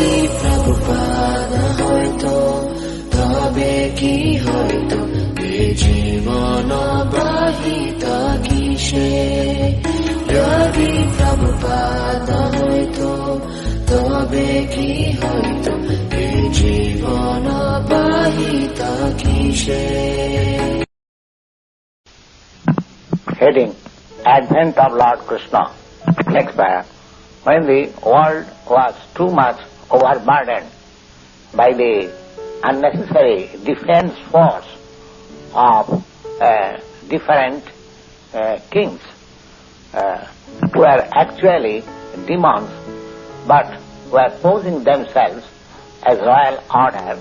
যদি প্রভুপাদ হয়তো তবে কি হয়তো এ জীবন বাহিত কিসে যদি প্রভুপাদ হয়তো তবে কি হয়তো এ জীবন বাহিত কিসে Heading Advent of Lord Krishna. Next paragraph. When the world was too much overburdened by the unnecessary defense force of different kings who are actually demons but were posing themselves as royal order,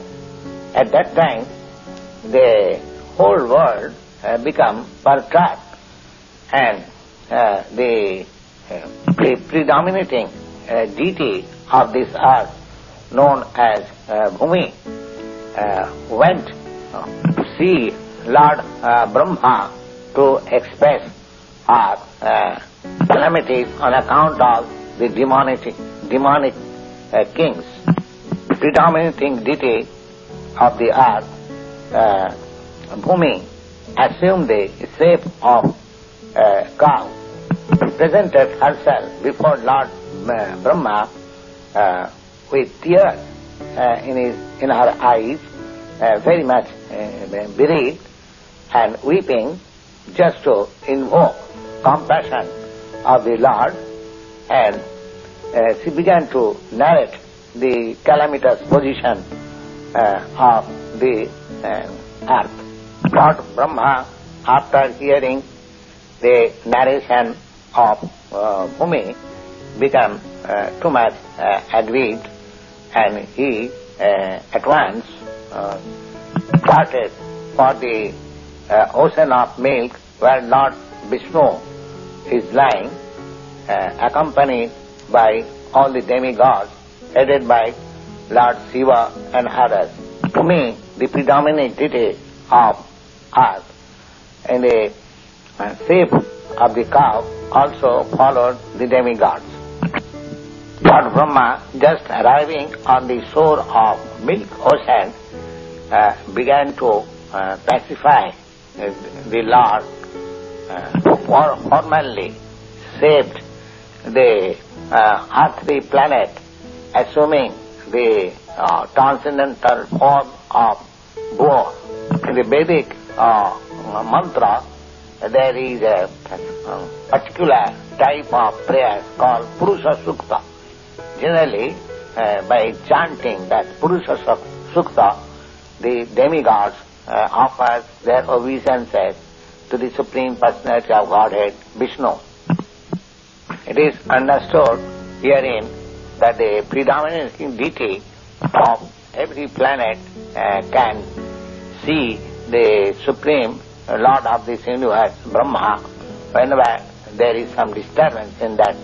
at that time the whole world become perturbed and the predominating deity of this earth, known as Bhumi, went to see Lord Brahma to express our calamities on account of the demonic kings. The predominating deity of the earth, Bhumi, assumed the shape of cow, presented herself before Lord Brahma with tears in her eyes, very much bereaved and weeping, just to invoke compassion of the Lord, and she began to narrate the calamitous position of the earth. Lord Brahma, after hearing the narration of Bhumi, became too much aggrieved, and he at once started for the ocean of milk where Lord Vishnu is lying, accompanied by all the demigods, headed by Lord Shiva and others. Bhumi, the predominant deity of earth, in the shape of the cow, also followed the demigods. Lord Brahma, just arriving on the shore of milk ocean, began to pacify the Lord, who formerly shaped the earthly planet, assuming the transcendental form of boar. In the Vedic mantra, there is a particular type of prayer called Purusha Sukta. Generally, by chanting that Purusha Sukta, the demigods offer their obeisances to the Supreme Personality of Godhead, Vishnu. It is understood herein that the predominant deity of every planet can see the Supreme Lord of this universe, Brahma, whenever there is some disturbance in that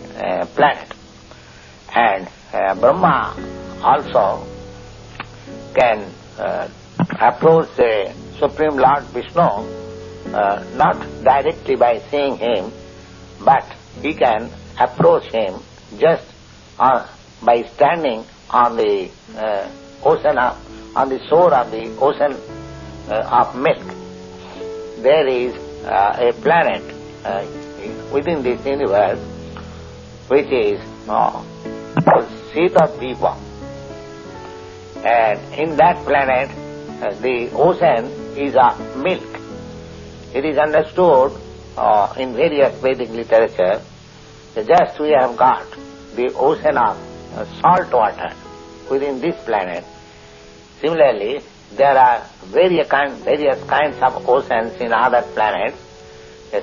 planet. And Brahma also can approach the Supreme Lord Vishnu not directly by seeing him, but he can approach him just by standing on the on the shore of the ocean of milk. There is a planet within this universe which is called Sita-Deepa. And in that planet, the ocean is of milk. It is understood in various Vedic literature that just we have got the ocean of salt water within this planet. Similarly, there are various kinds of oceans in other planets.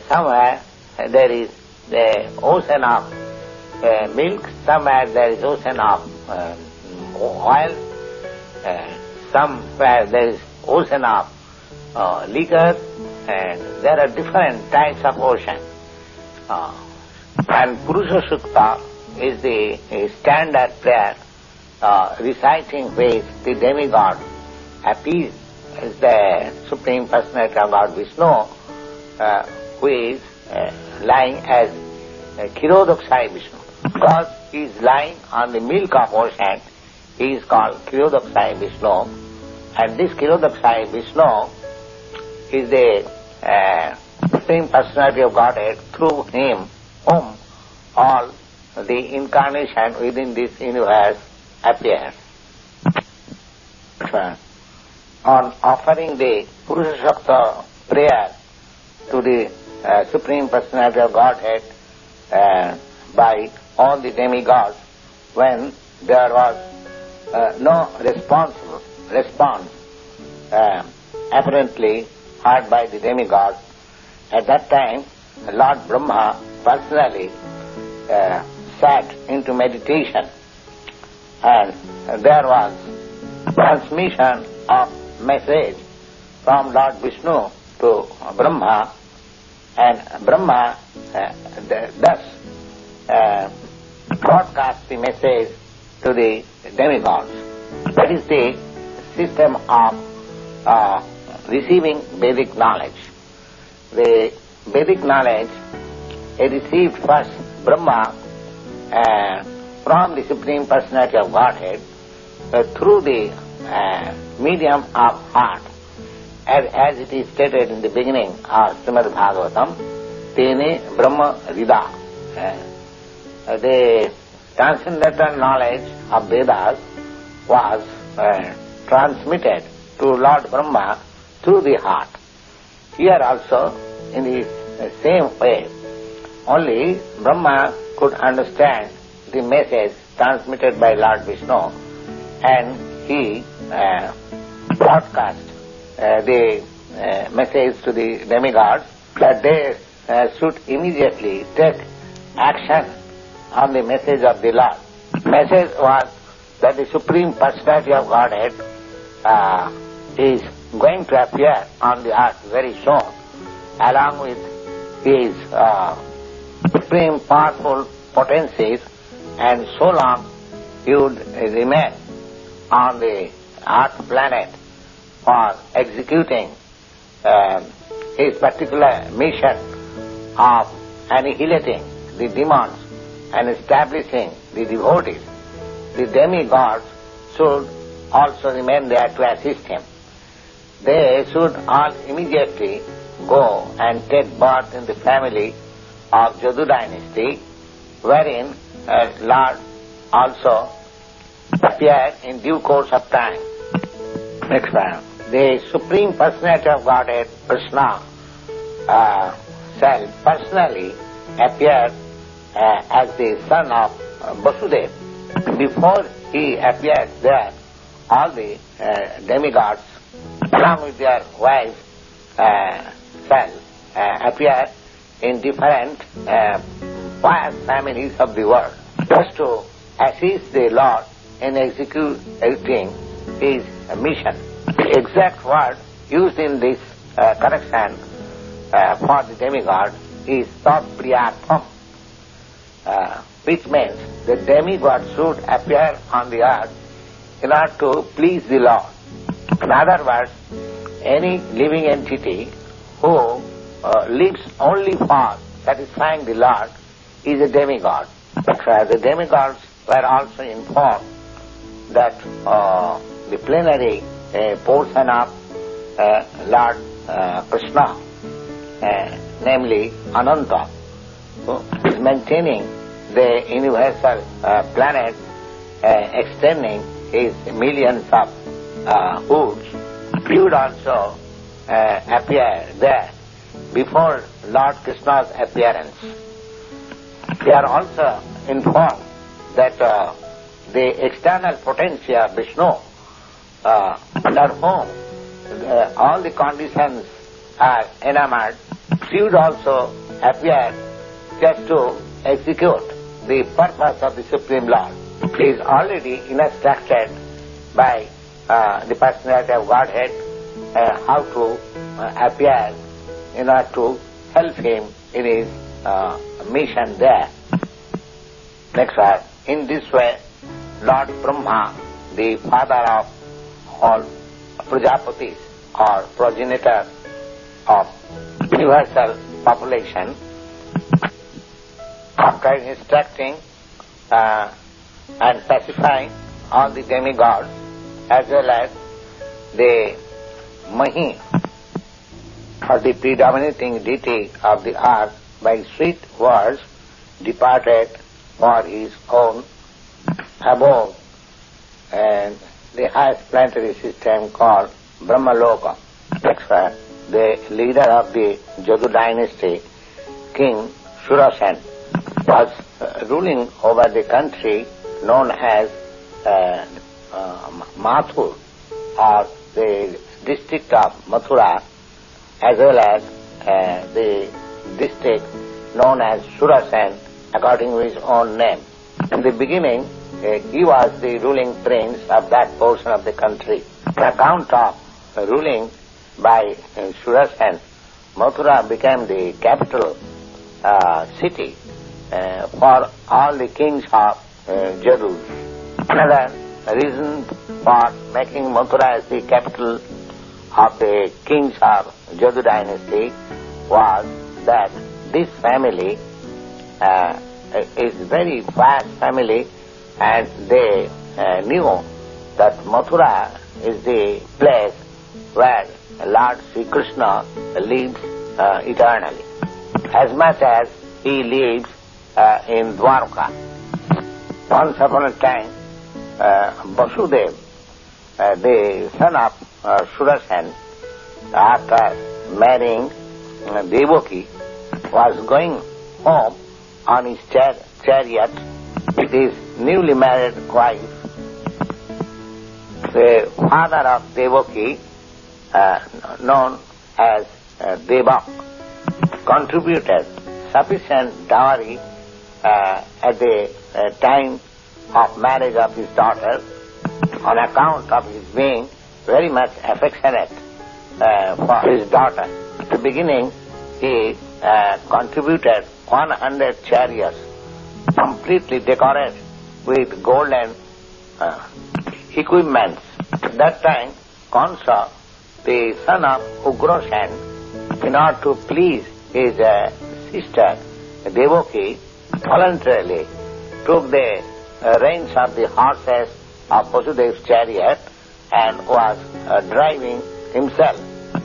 Somewhere there is the ocean of milk, somewhere there is ocean of oil, somewhere there is ocean of liquor, and there are different types of ocean. And Purusha Sukta is the standard prayer reciting which the demigod appears as the Supreme Personality of God Vishnu, who is lying as Kshirodakshayi Vishnu. Because he is lying on the milk of ocean, he is called Kilodaksai Vishnu, and this Kilodaksai Vishnu is the Supreme Personality of Godhead, through him whom all the incarnation within this universe appears. On offering the Purusha Shakta prayer to the Supreme Personality of Godhead by all the demigods, when there was no response apparently heard by the demigods, at that time Lord Brahma personally sat into meditation, and there was transmission of message from Lord Vishnu to Brahma, and Brahma thus broadcast the message to the demigods. That is the system of receiving Vedic knowledge. The Vedic knowledge is received first Brahma from the Supreme Personality of Godhead through the medium of heart, as it is stated in the beginning of Srimad Bhagavatam, Tene Brahma Rida. The transcendental knowledge of Vedas was transmitted to Lord Brahma through the heart. Here also, in the same way, only Brahma could understand the message transmitted by Lord Vishnu, and he broadcast the message to the demigods that they should immediately take action on the message of the Lord. Message was that the Supreme Personality of Godhead is going to appear on the earth very soon, along with his supreme powerful potencies, and so long he would remain on the earth planet for executing his particular mission of annihilating the demons and establishing the devotees. The demigods should also remain there to assist him. They should all immediately go and take birth in the family of Jadu dynasty, wherein Lord also appeared in due course of time. Next one. The Supreme Personality of Godhead, Krishna, self personally appeared as the son of Vasudeva. Before he appeared there, all the demigods, along with their wives, appeared in different pious families of the world, just to assist the Lord in executing his mission. The exact word used in this correction for the demigod is Tapriyartham, which means the demigod should appear on the earth in order to please the Lord. In other words, any living entity who lives only for satisfying the Lord is a demigod. The demigods were also informed that the plenary portion of Lord Krishna, namely Ananta, who is maintaining the universal planet, extending his millions of hoods, he would also appear there before Lord Krishna's appearance. They are also informed that the external potentia of Vishnu, under whom all the conditions are enamored, she would also appear just to execute the purpose of the Supreme Lord. He is already instructed by the personality of Godhead how to appear in order to help him in his mission there. Next one. In this way, Lord Brahma, the father of all Prajapatis, or progenitor of universal population, after instructing and pacifying all the demigods as well as the Mahi, or the predominating deity of the earth, by sweet words departed for his own abode and the highest planetary system called Brahmaloka. That's why the leader of the Jadu dynasty, King Surasen, was ruling over the country known as Mathur, or the district of Mathura, as well as the district known as Surasen according to his own name. In the beginning, he was the ruling prince of that portion of the country. On account of ruling by Surasen, Mathura became the capital city for all the kings of Jadu. Another reason for making Mathura as the capital of the kings of Jadu dynasty was that this family is very vast family, and they knew that Mathura is the place where Lord Sri Krishna lives eternally, as much as he lives in Dwarka. Once upon a time, Vasudev, the son of Surasen, after marrying Devaki, was going home on his chariot with his newly married wife. The father of Devaki, known as Devak, contributed sufficient dowry at the time of marriage of his daughter, on account of his being very much affectionate for his daughter. At the beginning, he contributed 100 chariots, completely decorated with golden equipments. At that time, Kansa, the son of Ugrasen, in order to please his sister Devaki, voluntarily took the reins of the horses of Vasudev's chariot and was driving himself,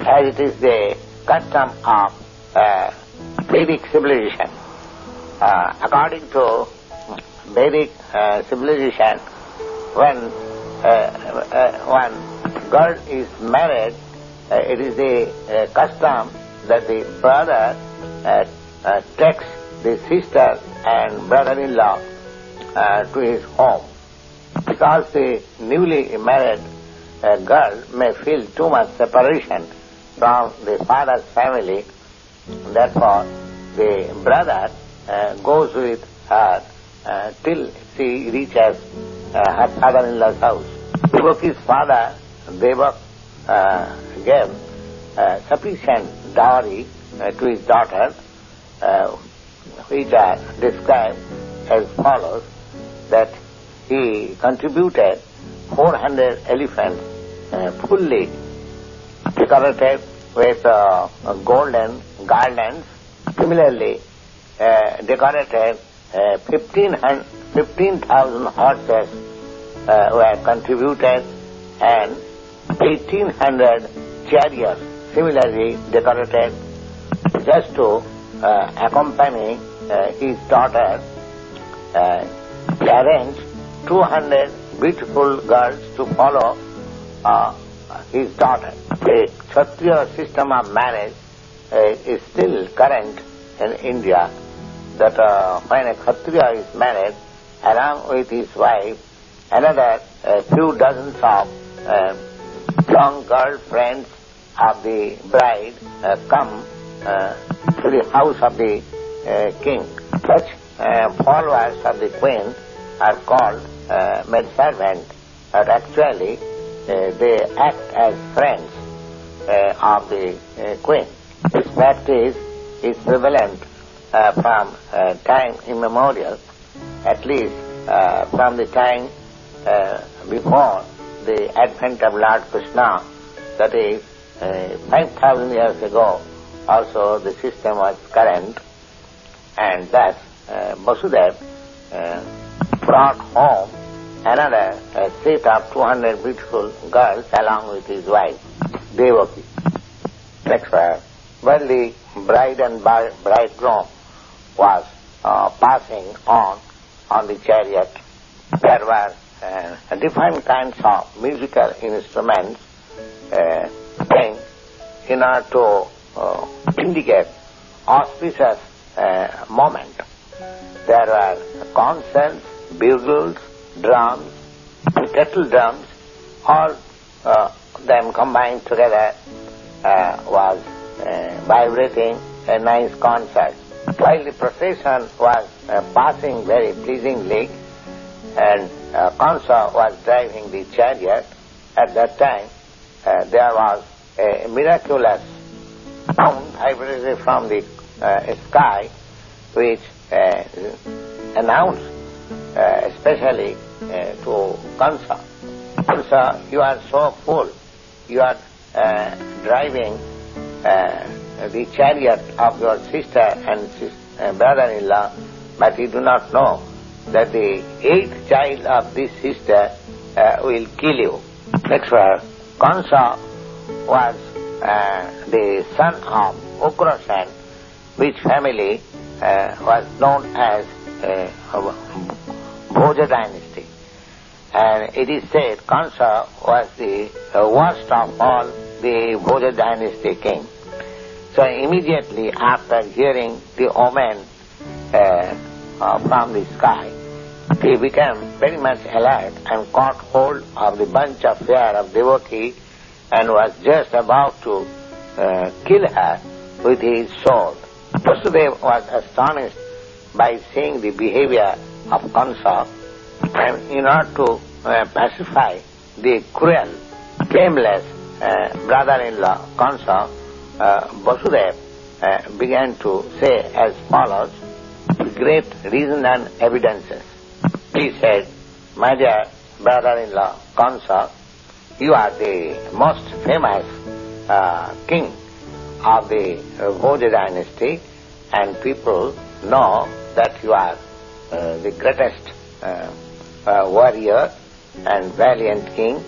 as it is the custom of Vedic civilization. According to Vedic civilization, when one girl is married, it is the custom that the brother takes the sister and brother-in-law to his home, because the newly married girl may feel too much separation from the father's family. Therefore, the brother goes with her till she reaches her father-in-law's house. Devaki's father, Devak, gave sufficient dowry to his daughter, which are described as follows, that he contributed 400 elephants fully decorated with golden garlands. Similarly, decorated 15,000 horses were contributed, and 1,800 chariots similarly decorated, just to accompany his daughter. He arranged 200 beautiful girls to follow his daughter. The Kshatriya system of marriage is still current in India, that when a Kshatriya is married, along with his wife, another few dozens of young girl friends of the bride come to the house of the king. Such followers of the queen are called maidservant, but actually they act as friends of the queen. This practice is prevalent from time immemorial, at least from the time before the advent of Lord Krishna, that is 5,000 years ago. Also the system was current, and thus Vasudev brought home another a set of 200 beautiful girls along with his wife, Devaki. Next verse. While the bride and bridegroom was passing on the chariot, there were different kinds of musical instruments playing in order to indicate auspicious moment. There were concerts, bugles, drums, kettle drums, all them combined together was vibrating a nice concert. While the procession was passing very pleasingly and Kansa was driving the chariot, at that time there was a miraculous sound vibrated from the sky which announced especially to Kansa, Kansa, you are so full, you are driving the chariot of your sister and brother-in-law, but you do not know that the 8th child of this sister will kill you. Next verse. Kansa was the son of Ugrasen, which family was known as Bhoja dynasty. And it is said Kansa was the worst of all the Bhoja dynasty king. So immediately after hearing the omen from the sky, he became very much alert and caught hold of the bunch of hair of Devaki and was just about to kill her with his sword. Vasudeva was astonished by seeing the behavior of Kansa, and in order to pacify the cruel, blameless brother-in-law Kansa, Vasudeva began to say as follows, with great reason and evidences. He said, my dear brother-in-law Kansa, you are the most famous king of the Bhoja dynasty, and people know that you are the greatest warrior and valiant king,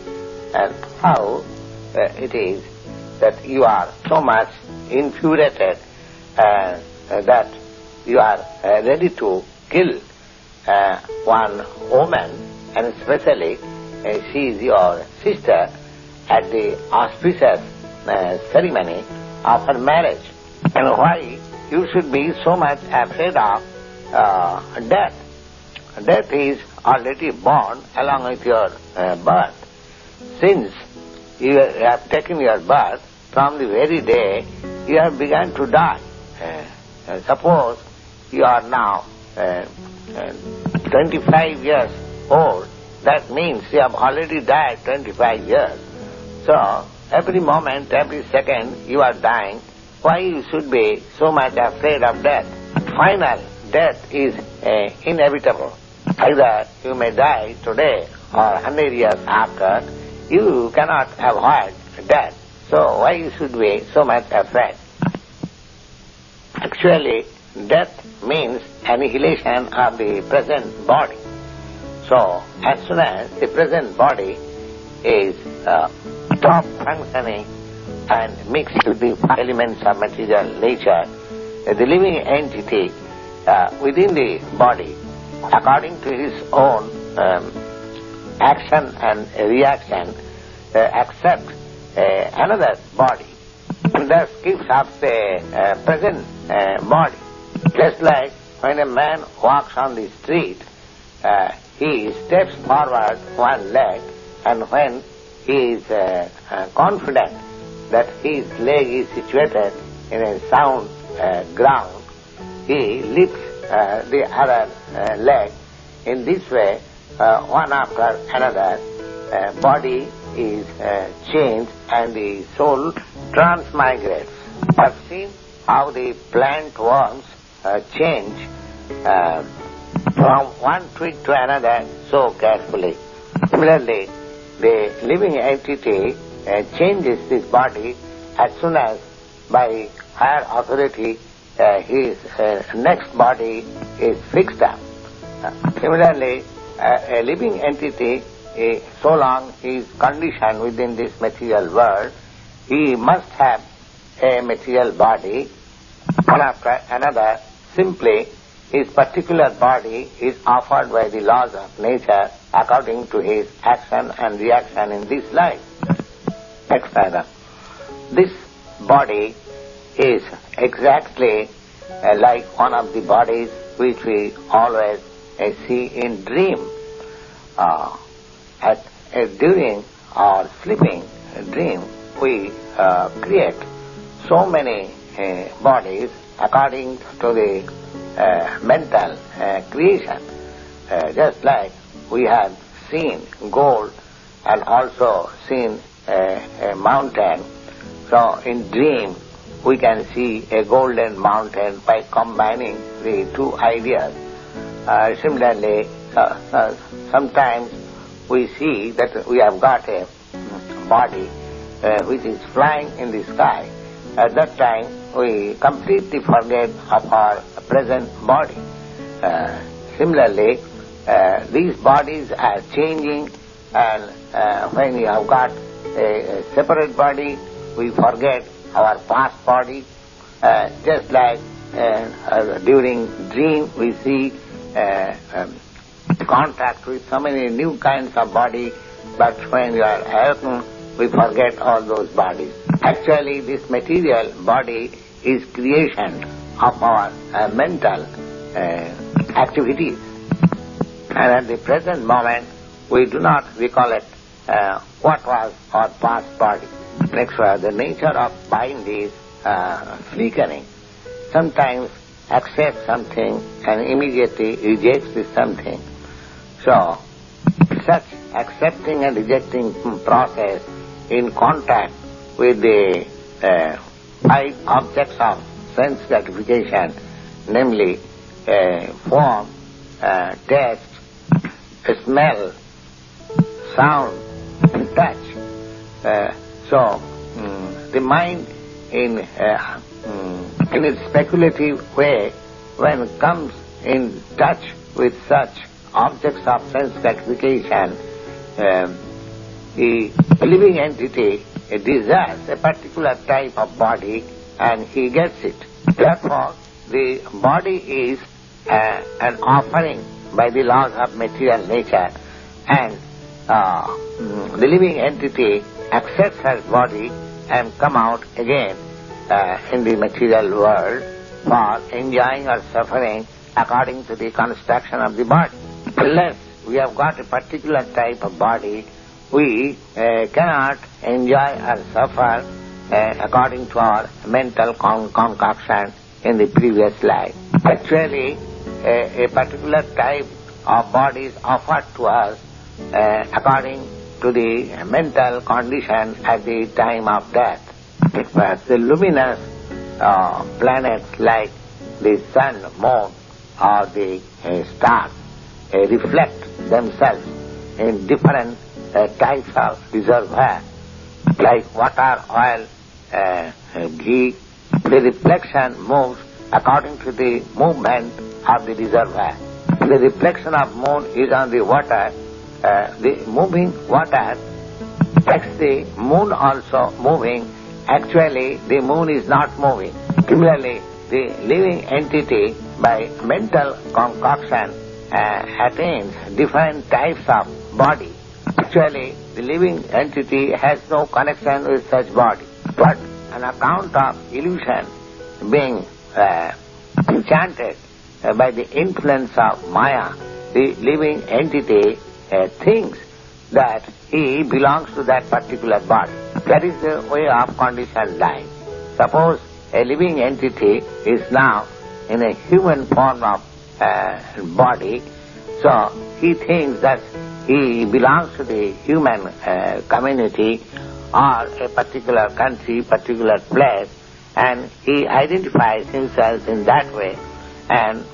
and how it is that you are so much infuriated that you are ready to kill one woman, and especially she is your sister, at the auspicious ceremony of her marriage. And why you should be so much afraid of death? Death is already born along with your birth. Since you have taken your birth, from the very day you have begun to die. Suppose you are now 25 years old, that means you have already died 25 years. So, every moment, every second you are dying. Why you should be so much afraid of death? Final death is inevitable. Either you may die today or 100 years after. You cannot avoid death. So why you should be so much afraid? Actually, death means annihilation of the present body. So, as soon as the present body is stop functioning and mixed with the elements of material nature, the living entity within the body, according to his own action and reaction, accepts another body, and thus gives up the present body. Just like when a man walks on the street, he steps forward one leg, and when he is confident that his leg is situated in a sound ground, he lifts the other leg. In this way, one after another, body is changed and the soul transmigrates. I have seen how the plant worms change from one twig to another so carefully. Similarly, the living entity changes his body as soon as by higher authority his next body is fixed up. Similarly, a living entity so long he is conditioned within this material world, he must have a material body, one after another. Simply, his particular body is offered by the laws of nature according to his action and reaction in this life. Next paragraph. This body is exactly like one of the bodies which we always see in dream. During our sleeping dream, we create so many bodies according to the mental creation. Just like we have seen gold and also seen a mountain. So in dream we can see a golden mountain by combining the two ideas. Similarly, sometimes we see that we have got a body which is flying in the sky. At that time we completely forget of our present body. Similarly, these bodies are changing, and when we have got a separate body, we forget our past body. Just like during dream we see contact with so many new kinds of body, but when we are awakened, we forget all those bodies. Actually, this material body is creation of our mental activities. And at the present moment, we do not recollect what was our past body. Next, the nature of mind is flickering. Sometimes accepts something and immediately rejects this something. So, such accepting and rejecting process in contact with the five objects of sense gratification, namely form, taste, smell, sound, and touch. So the mind in its speculative way, when it comes in touch with such objects of sense gratification, the living entity desires a particular type of body and he gets it. Therefore, the body is an offering by the laws of material nature, and the living entity accepts her body and come out again in the material world for enjoying or suffering according to the construction of the body. Unless we have got a particular type of body, we cannot enjoy or suffer according to our mental concoction in the previous life. Actually, a particular type of body is offered to us according to the mental condition at the time of death. But the luminous planets like the sun, moon, or the stars reflect themselves in different types of reservoir, like water, oil, ghee. The reflection moves according to the movement of the reservoir. The reflection of moon is on the water. The moving water makes the moon also moving. Actually, the moon is not moving. Similarly, the living entity by mental concoction attains different types of body. Actually, the living entity has no connection with such body. But on account of illusion being enchanted by the influence of Maya, the living entity thinks that he belongs to that particular body. That is the way of conditioned life. Suppose a living entity is now in a human form of body, so he thinks that he belongs to the human community or a particular country, particular place, and he identifies himself in that way and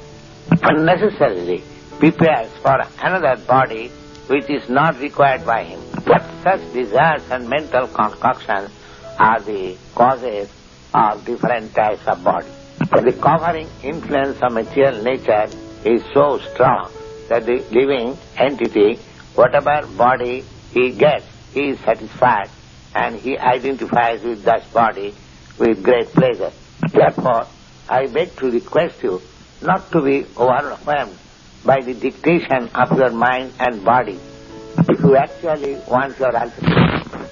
unnecessarily prepares for another body which is not required by him. But such desires and mental concoctions are the causes of different types of body. The covering influence of material nature is so strong that the living entity whatever body he gets, he is satisfied, and he identifies with that body with great pleasure. Therefore, I beg to request you not to be overwhelmed by the dictation of your mind and body. If you actually want your ultimate.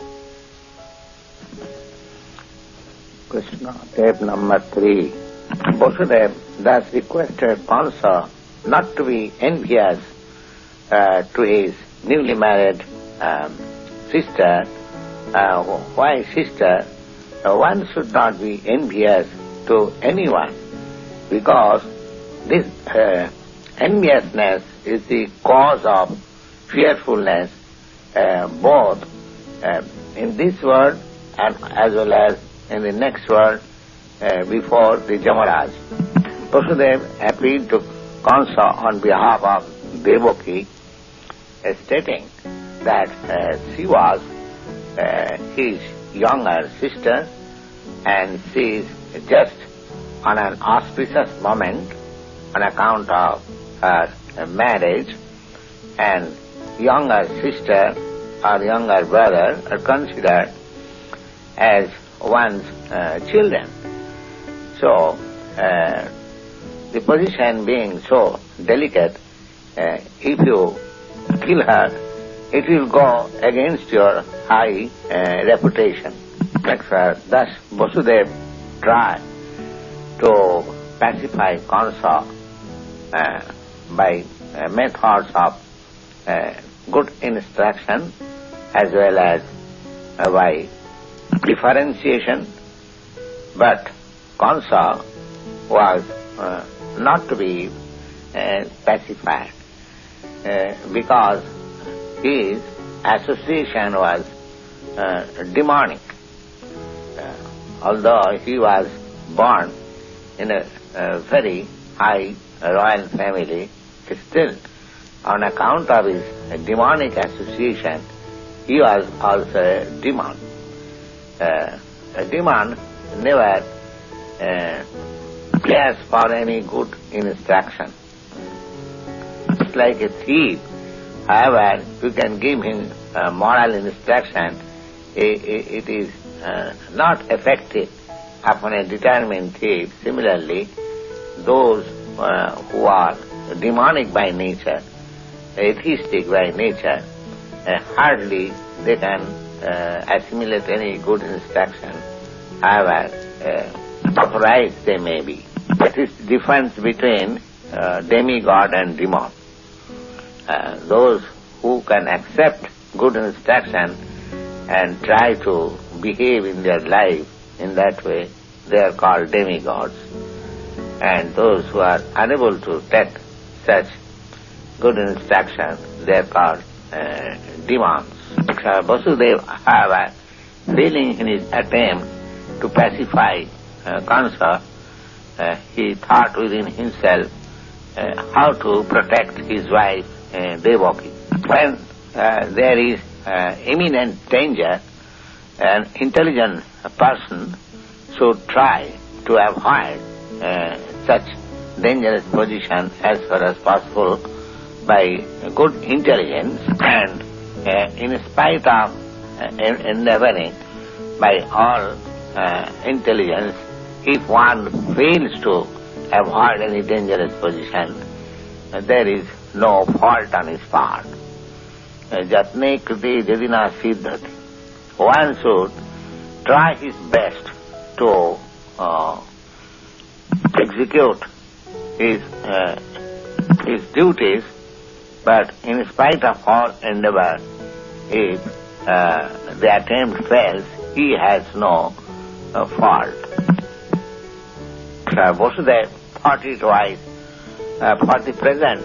Krishna, tape number 3. Vasudev thus requested Kansa not to be envious to his newly married sister. Why sister? One should not be envious to anyone, because this enviousness is the cause of fearfulness both in this world and as well as in the next world before the Jamaraj. Vasudev appealed to Kansa on behalf of Devaki, stating that she was his younger sister and she is just on an auspicious moment on account of her marriage, and younger sister or younger brother are considered as one's children. So, the position being so delicate, if you kill her, it will go against your high reputation. Thus, Vasudev tried to pacify Kansa by methods of good instruction as well as by differentiation, but Kansa was not to be pacified because his association was demonic. Although he was born in a very high royal family, still on account of his demonic association, he was also a demon. A demon never cares for any good instruction. It's like a thief. However, you can give him moral instruction, it is not effective upon a determined thief. Similarly, those who are demonic by nature, atheistic by nature, hardly they can assimilate any good instruction, however upright they may be. That is the difference between demigod and demon. Those who can accept good instruction and try to behave in their life in that way, they are called demigods. And those who are unable to take such good instruction, they are called demons. Vasudeva, however, failing in his attempt to pacify Kansa, he thought within himself how to protect his wife Devaki. When there is imminent danger, an intelligent person should try to avoid such dangerous position as far as possible by good intelligence, and in spite of endeavoring by all intelligence, if one fails to avoid any dangerous position, there is no fault on his part. Jatne kriti jadina siddhati. One should try his best to execute his duties, but in spite of all endeavor, if the attempt fails, he has no fault. Vasudeva thought it wise, for the present,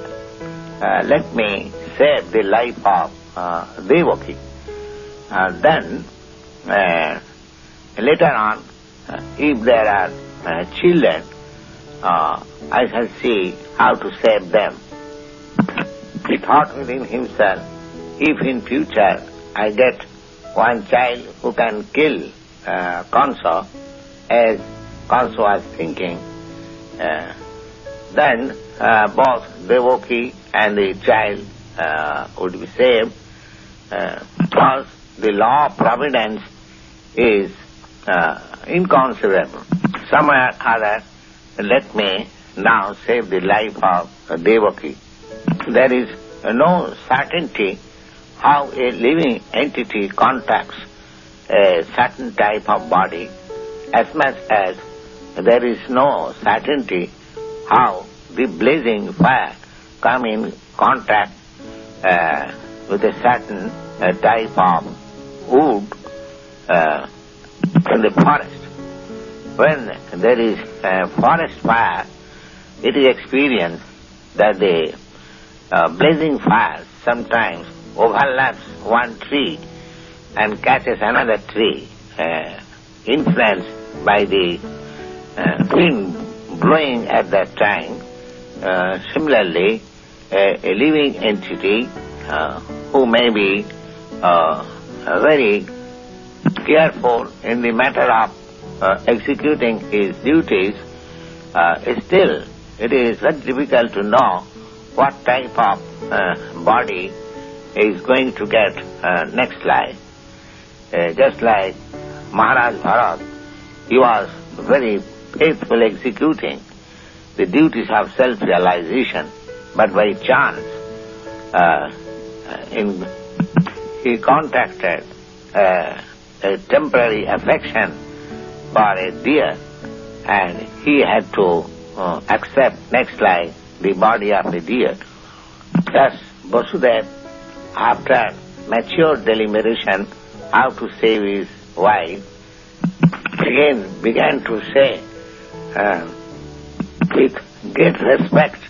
let me save the life of Devaki. Then, later on, if there are children, I shall see how to save them. He thought within himself, if in future I get one child who can kill Kansa, as Kansa was thinking, then both Devaki and the child would be saved, because the law of providence is inconceivable. Somewhere or other, let me now save the life of Devaki. There is no certainty how a living entity contacts a certain type of body, as much as there is no certainty how the blazing fire come in contact with a certain type of wood in the forest. When there is a forest fire, it is experienced that the blazing fire sometimes overlaps one tree and catches another tree, influenced by the wind blowing at that time. Similarly, a living entity who may be very careful in the matter of executing his duties, still it is very difficult to know what type of body is going to get next life. Just like Maharaj Bharat, he was very faithful executing the duties of self-realization, but by chance he contacted a temporary affection for a deer, and he had to accept next life the body of the deer. Thus, Vasudeva, after mature deliberation how to save his wife, again began to say with great respect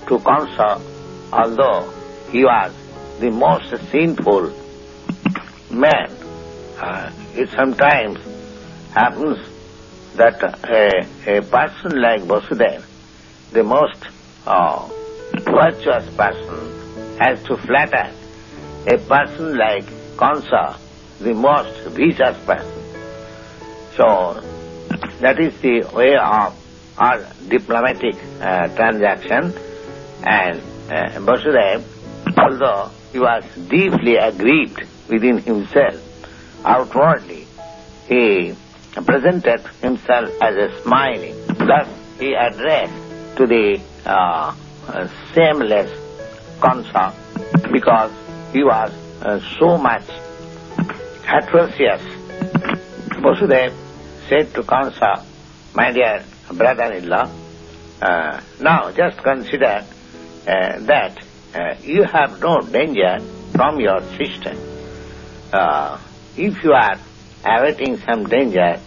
to Kansa, although he was the most sinful man. It sometimes happens that a person like Vasudeva, the most virtuous person, has to flatter a person like Kansa, the most vicious person. So that is the way of our diplomatic transaction, and Vasudeva, although he was deeply aggrieved within himself, outwardly he presented himself as a smiling. Thus he addressed to the shameless Kansa, because he was so much atrocious. Vasudeva said to Kansa, "My dear brother-in-law, now just consider that you have no danger from your sister. If you are awaiting some danger,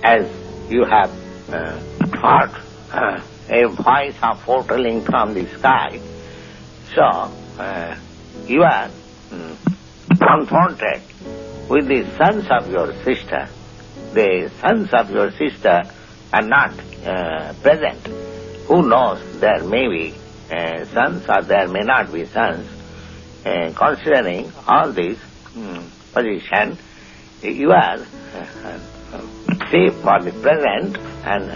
as you have heard a voice of foretelling from the sky, so you are confronted with the sons of your sister. The sons of your sister are not present. Who knows, there may be sons or there may not be sons. Considering all this position, you are safe for the present, and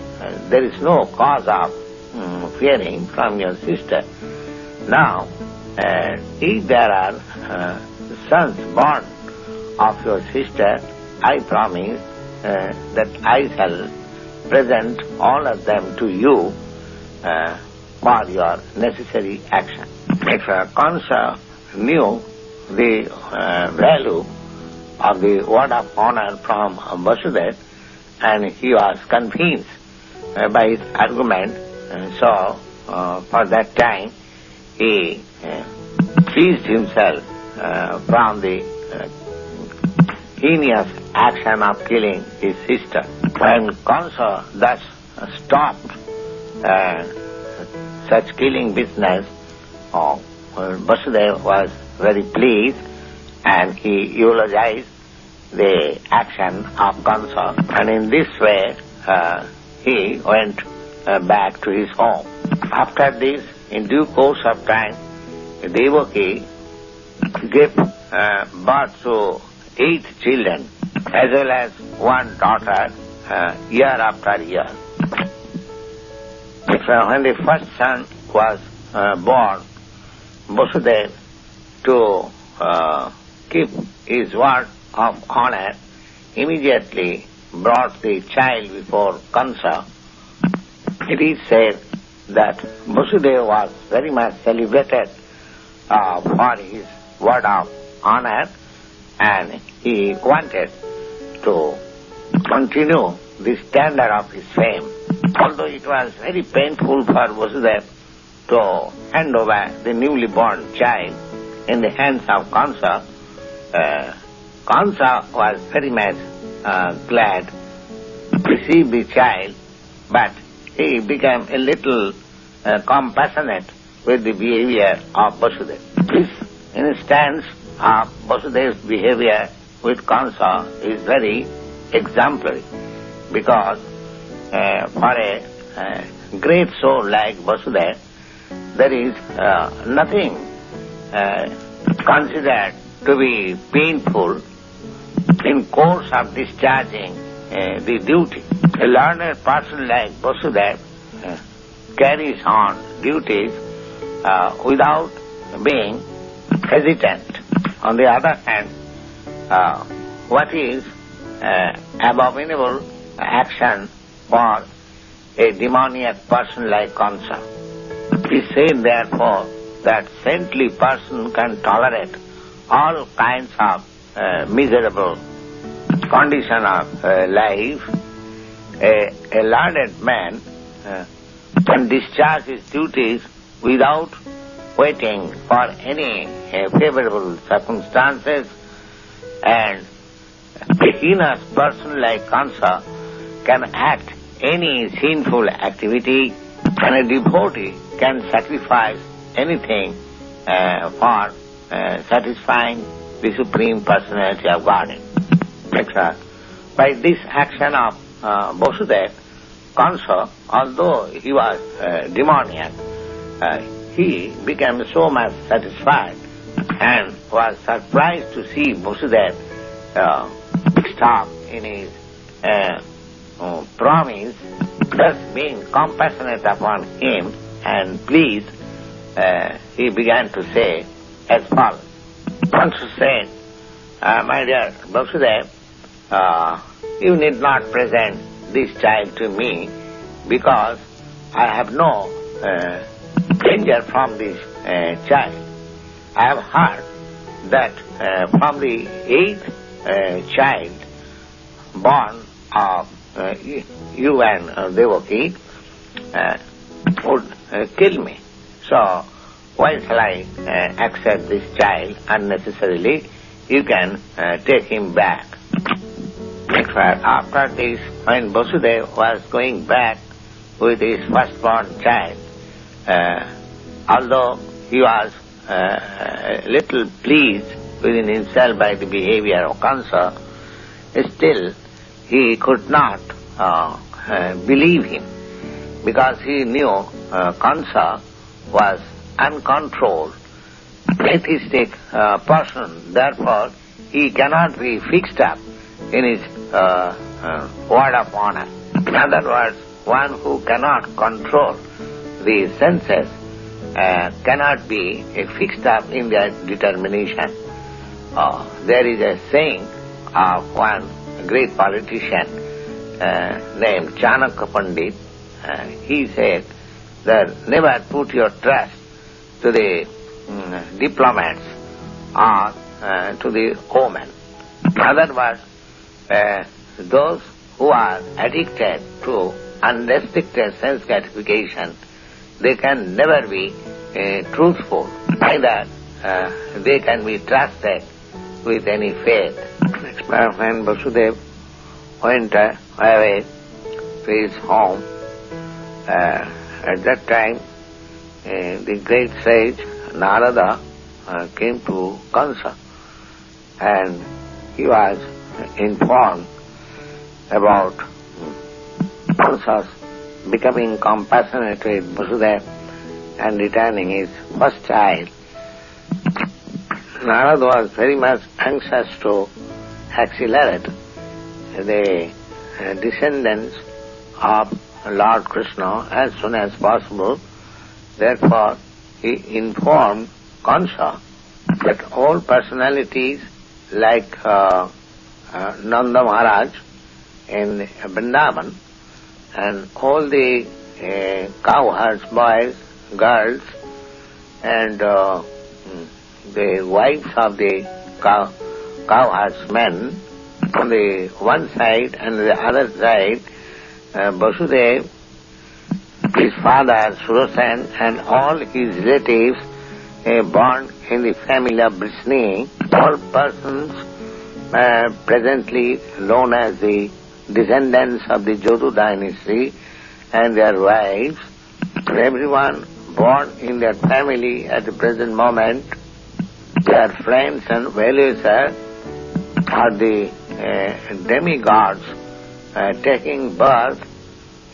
there is no cause of fearing from your sister. Now, if there are sons born of your sister, I promise that I shall present all of them to you for your necessary action." If Kansa knew the value of the word of honor from Vasudeva, and he was convinced by his argument, so for that time he freed himself from the heinous action of killing his sister. When Kansa thus stopped such killing business, Vasudeva was very pleased, and he eulogized the action of Kansa, and in this way he went back to his home. After this, in due course of time, Devaki gave birth to 8 children, as well as one daughter, year after year. When the first son was born, Vasudeva to keep his word of honor, immediately brought the child before Kansa. It is said that Vasudeva was very much celebrated for his word of honor, and he wanted to continue the standard of his fame. Although it was very painful for Vasudeva to hand over the newly born child in the hands of Kansa, Kansa was very much glad to receive the child, but he became a little compassionate with the behavior of Vasudeva. This instance of Vasudeva's behavior with Kansa is very exemplary, because for a great soul like Vasudeva, there is nothing considered to be painful in course of discharging the duty. A learned person like Vasudeva carries on duties without being hesitant. On the other hand, what is abominable action for a demoniac person like Kansa? It is said, therefore, that saintly person can tolerate all kinds of miserable condition of life. A learned man can discharge his duties without waiting for any favorable circumstances, and a heinous person like Kansa can act any sinful activity, and a devotee can sacrifice anything for satisfying the Supreme Personality of Godhead. By this action of Vasudeva, Kansa, although he was demoniac, he became so much satisfied and was surprised to see Vasudeva stop in his promise, thus being compassionate upon him and pleased. He began to say as follows. Kansa said, my dear Vasudeva, you need not present this child to me, because I have no danger from this child. I have heard that from the 8th child born of you and Devaki would kill me. So why shall I accept this child unnecessarily? You can take him back. After this, when Vasudeva was going back with his firstborn child, although he was a little pleased within himself by the behavior of Kansa, still he could not believe him, because he knew Kansa was uncontrolled, atheistic person. Therefore, he cannot be fixed up in his word of honor. In other words, one who cannot control the senses cannot be fixed up in their determination. There is a saying of one great politician named Chanakya Pandit. He said that never put your trust to the diplomats or to the omen. In other words, those who are addicted to unrestricted sense gratification, they can never be truthful. Neither they can be trusted with any faith. When Vasudeva went away to his home, at that time the great sage Narada came to Kansa, and he was informed about Kansa's becoming compassionate with Vasudeva and returning his first child. Narada was very much anxious to accelerate the descendants of Lord Krishna as soon as possible. Therefore, he informed Kansa But all personalities like Nanda Maharaj in Vrindavan and all the cowherds, boys, girls and the wives of the cowherds men on the one side and the other side Vasudev, his father Sudarshan and all his relatives born in the family of Vrishni, all persons presently known as the descendants of the Jadu dynasty and their wives, everyone born in their family at the present moment, their friends and well-wishers are the demigods taking birth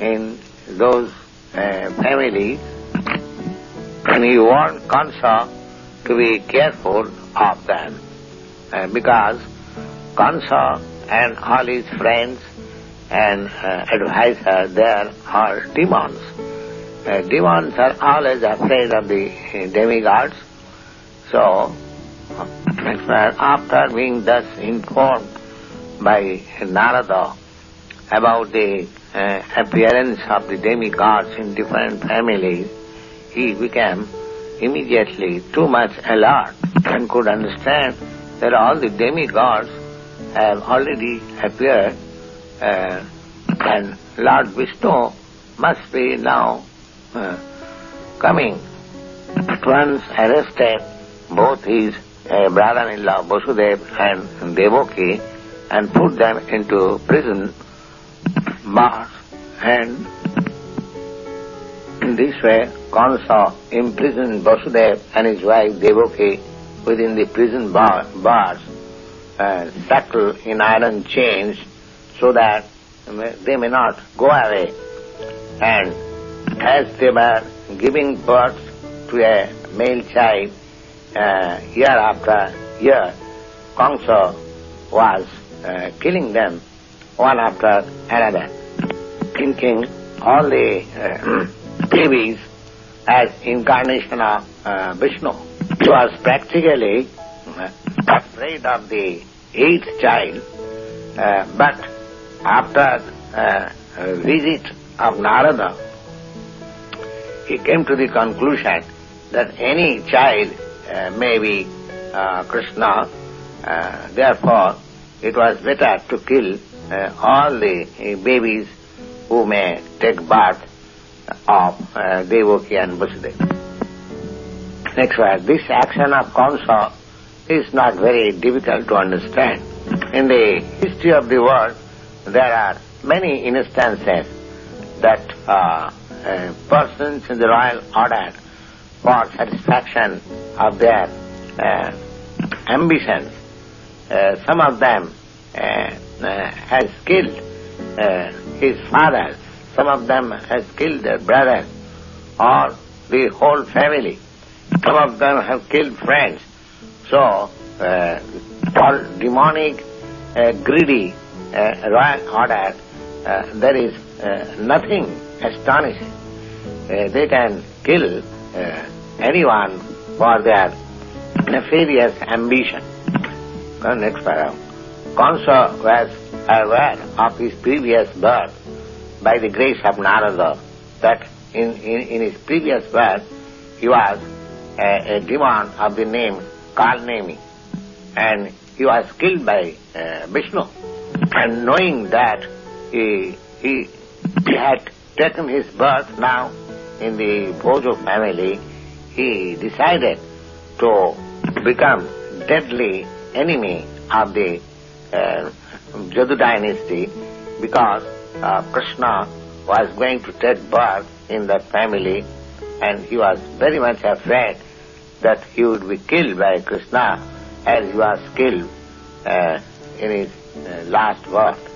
in those families, and he warned Kansa to be careful of them because Kansa and all his friends and advisors there are demons. Demons are always afraid of the demigods. So, after being thus informed by Narada about the appearance of the demigods in different families, he became immediately too much alert and could understand that all the demigods have already appeared and Lord Vishnu must be now coming. At once arrested both his brother-in-law Vasudev and Devaki and put them into prison bars, and in this way Kansa imprisoned Vasudev and his wife Devaki within the prison bars, shackled in iron chains so that they may not go away. And as they were giving birth to a male child, year after year, Kansa was killing them one after another, thinking all the babies as incarnation of Vishnu. He was practically afraid of the eighth child, but after a visit of Narada, he came to the conclusion that any child may be Krishna, therefore it was better to kill all the babies who may take birth of Devaki and Vasudeva. Next verse, this action of Kansa is not very difficult to understand. In the history of the world, there are many instances that persons in the royal order, for satisfaction of their ambitions, some of them has killed his fathers, some of them has killed their brothers or the whole family, some of them have killed friends. So, for demonic, greedy royal order, there is nothing astonishing. They can kill anyone for their nefarious ambition. Next paragraph. Kansa was aware of his previous birth by the grace of Narada, that in his previous birth he was a demon of the name Kalnemi, and he was killed by Vishnu. And knowing that he had taken his birth now in the Bhojo family, he decided to become deadly enemy of the Jadu dynasty, because Krishna was going to take birth in that family, and he was very much afraid that he would be killed by Krishna as he was killed in his last birth.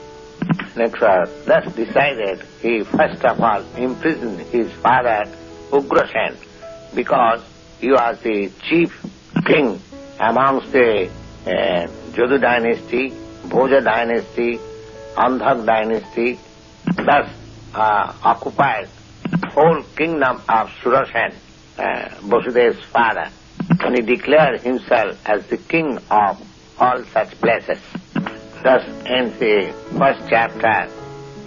Next verse. Thus decided, he first of all imprisoned his father Ugrasen, because he was the chief king amongst the Jadu dynasty, Bhoja dynasty, Andhak dynasty, thus occupied whole kingdom of Sudarshan, Vasudev's father. and he declared himself as the king of all such places. Thus ends the first chapter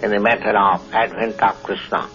in the matter of advent of Krishna.